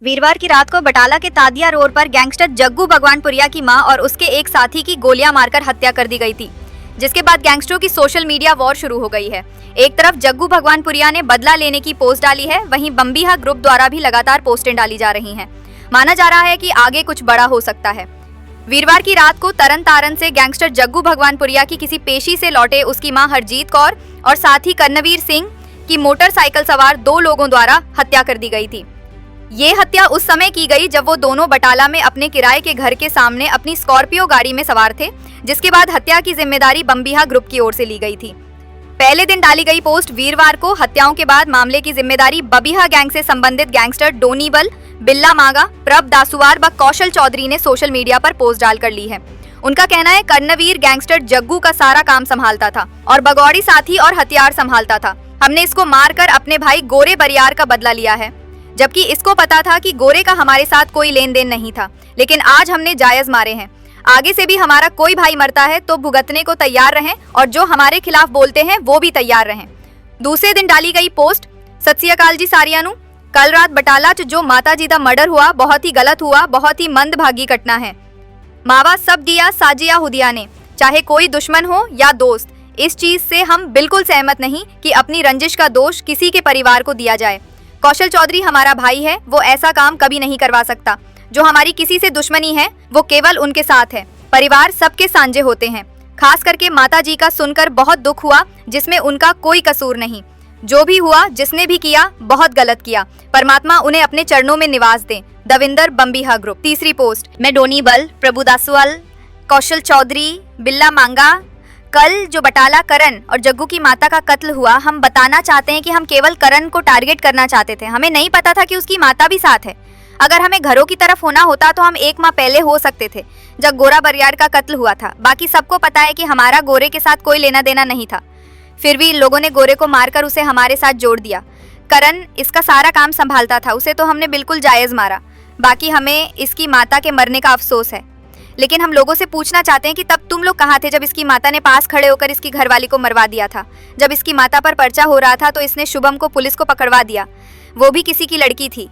वीरवार की रात को बटाला के तादिया रोड पर गैंगस्टर जग्गू भगवानपुरिया की मां और उसके एक साथी की गोलियां मारकर हत्या कर दी गई थी, जिसके बाद गैंगस्टरों की सोशल मीडिया वॉर शुरू हो गई है। एक तरफ जग्गू भगवानपुरिया ने बदला लेने की पोस्ट डाली है, वहीं बम्बीहा ग्रुप द्वारा भी लगातार पोस्टें डाली जा रही हैं। माना जा रहा है कि आगे कुछ बड़ा हो सकता है। वीरवार की रात को तरन तारन से गैंगस्टर जग्गू भगवानपुरिया की किसी पेशी से लौटे उसकी मां हरजीत कौर और साथी कर्णवीर सिंह की मोटरसाइकिल सवार 2 लोगों द्वारा हत्या कर दी गई थी। ये हत्या उस समय की गई जब वो दोनों बटाला में अपने किराए के घर के सामने अपनी स्कॉर्पियो गाड़ी में सवार थे, जिसके बाद हत्या की जिम्मेदारी बम्बीहा ग्रुप की ओर से ली गई थी। पहले दिन डाली गई पोस्ट वीरवार को हत्याओं के बाद मामले की जिम्मेदारी बबीहा गैंग से संबंधित गैंगस्टर डोनीबल, बिल्ला मांगा, प्रभ दासुवार व कौशल चौधरी ने सोशल मीडिया पर पोस्ट डालकर ली है। उनका कहना है कर्णवीर गैंगस्टर जग्गू का सारा काम संभालता था और बगौड़ी साथी और हथियार संभालता था। हमने इसको मारकर अपने भाई गोरे बरियार का बदला लिया है, जबकि इसको पता था कि गोरे का हमारे साथ कोई लेन देन नहीं था, लेकिन आज हमने जायज मारे हैं। आगे से भी हमारा कोई भाई मरता है तो भुगतने को तैयार रहें और जो हमारे खिलाफ बोलते हैं वो भी तैयार रहें। दूसरे दिन डाली गई पोस्ट, सत श्री अकाल जी सारियानू। कल रात बटाला जो माता जी का मर्डर हुआ बहुत ही गलत हुआ, बहुत ही मंदभागी घटना है। मावा सब दिया साजिया हुदिया ने, चाहे कोई दुश्मन हो या दोस्त, इस चीज से हम बिल्कुल सहमत नहीं कि अपनी रंजिश का दोष किसी के परिवार को दिया जाए। कौशल चौधरी हमारा भाई है, वो ऐसा काम कभी नहीं करवा सकता। जो हमारी किसी से दुश्मनी है वो केवल उनके साथ है। परिवार सबके सांझे होते हैं। खास करके माता जी का सुनकर बहुत दुख हुआ, जिसमें उनका कोई कसूर नहीं। जो भी हुआ, जिसने भी किया, बहुत गलत किया। परमात्मा उन्हें अपने चरणों में निवास दे। दविंदर, बम्बीहा ग्रुप। तीसरी पोस्ट, मैं डोनीबल, प्रभु दासवाल, कौशल चौधरी, बिल्ला मांगा। कल जो बटाला करण और जग्गू की माता का कत्ल हुआ, हम बताना चाहते हैं कि हम केवल करण को टारगेट करना चाहते थे। हमें नहीं पता था कि उसकी माता भी साथ है। अगर हमें घरों की तरफ होना होता तो हम 1 माह पहले हो सकते थे, जब गोरा बरियार का कत्ल हुआ था। बाकी सबको पता है कि हमारा गोरे के साथ कोई लेना देना नहीं था, फिर भी इन लोगों ने गोरे को मारकर उसे हमारे साथ जोड़ दिया। करण इसका सारा काम संभालता था, उसे तो हमने बिल्कुल जायज मारा। बाकी हमें इसकी माता के मरने का अफसोस है, लेकिन हम लोगों से पूछना चाहते हैं कि तब तुम लोग कहाँ थे जब इसकी माता ने पास खड़े होकर इसकी घरवाली को मरवा दिया था। जब इसकी माता पर पर्चा हो रहा था तो इसने शुभम को पुलिस को पकड़वा दिया, वो भी किसी की लड़की थी।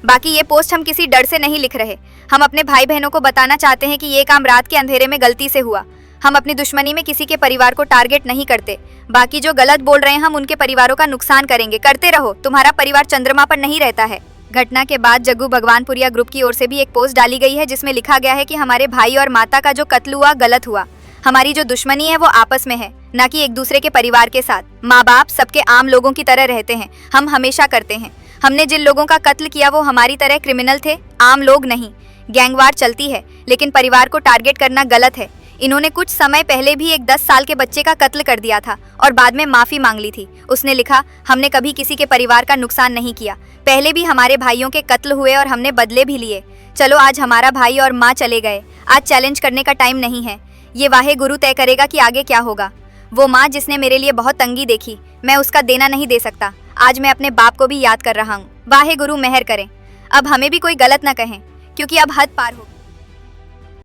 बाकी ये पोस्ट हम किसी डर से नहीं लिख रहे, हम अपने भाई बहनों को बताना चाहते हैं कि ये काम रात के अंधेरे में गलती से हुआ। हम अपनी दुश्मनी में किसी के परिवार को टारगेट नहीं करते। बाकी जो गलत बोल रहे हैं, हम उनके परिवारों का नुकसान करेंगे। करते रहो, तुम्हारा परिवार चंद्रमा पर नहीं रहता है। घटना के बाद जग्गू भगवानपुरिया ग्रुप की ओर से भी एक पोस्ट डाली गई है, जिसमें लिखा गया है कि हमारे भाई और माता का जो कत्ल हुआ गलत हुआ। हमारी जो दुश्मनी है वो आपस में है, न कि एक दूसरे के परिवार के साथ। माँ बाप सबके आम लोगों की तरह रहते हैं, हम हमेशा करते हैं। हमने जिन लोगों का कत्ल किया वो हमारी तरह क्रिमिनल थे, आम लोग नहीं। गैंगवार चलती है, लेकिन परिवार को टारगेट करना गलत है। इन्होंने कुछ समय पहले भी एक 10 साल के बच्चे का कत्ल कर दिया था और बाद में माफी मांग ली थी। उसने लिखा, हमने कभी किसी के परिवार का नुकसान नहीं किया। पहले भी हमारे भाइयों के कत्ल हुए और हमने बदले भी लिए। चलो, आज हमारा भाई और माँ चले गए, आज चैलेंज करने का टाइम नहीं है। ये वाहे गुरु तय करेगा कि आगे क्या होगा। वो माँ जिसने मेरे लिए बहुत तंगी देखी, मैं उसका देना नहीं दे सकता। आज मैं अपने बाप को भी याद कर रहा हूँ। वाहे गुरु मेहर करें, अब हमें भी कोई गलत न कहें, क्योंकि अब हद पार हो।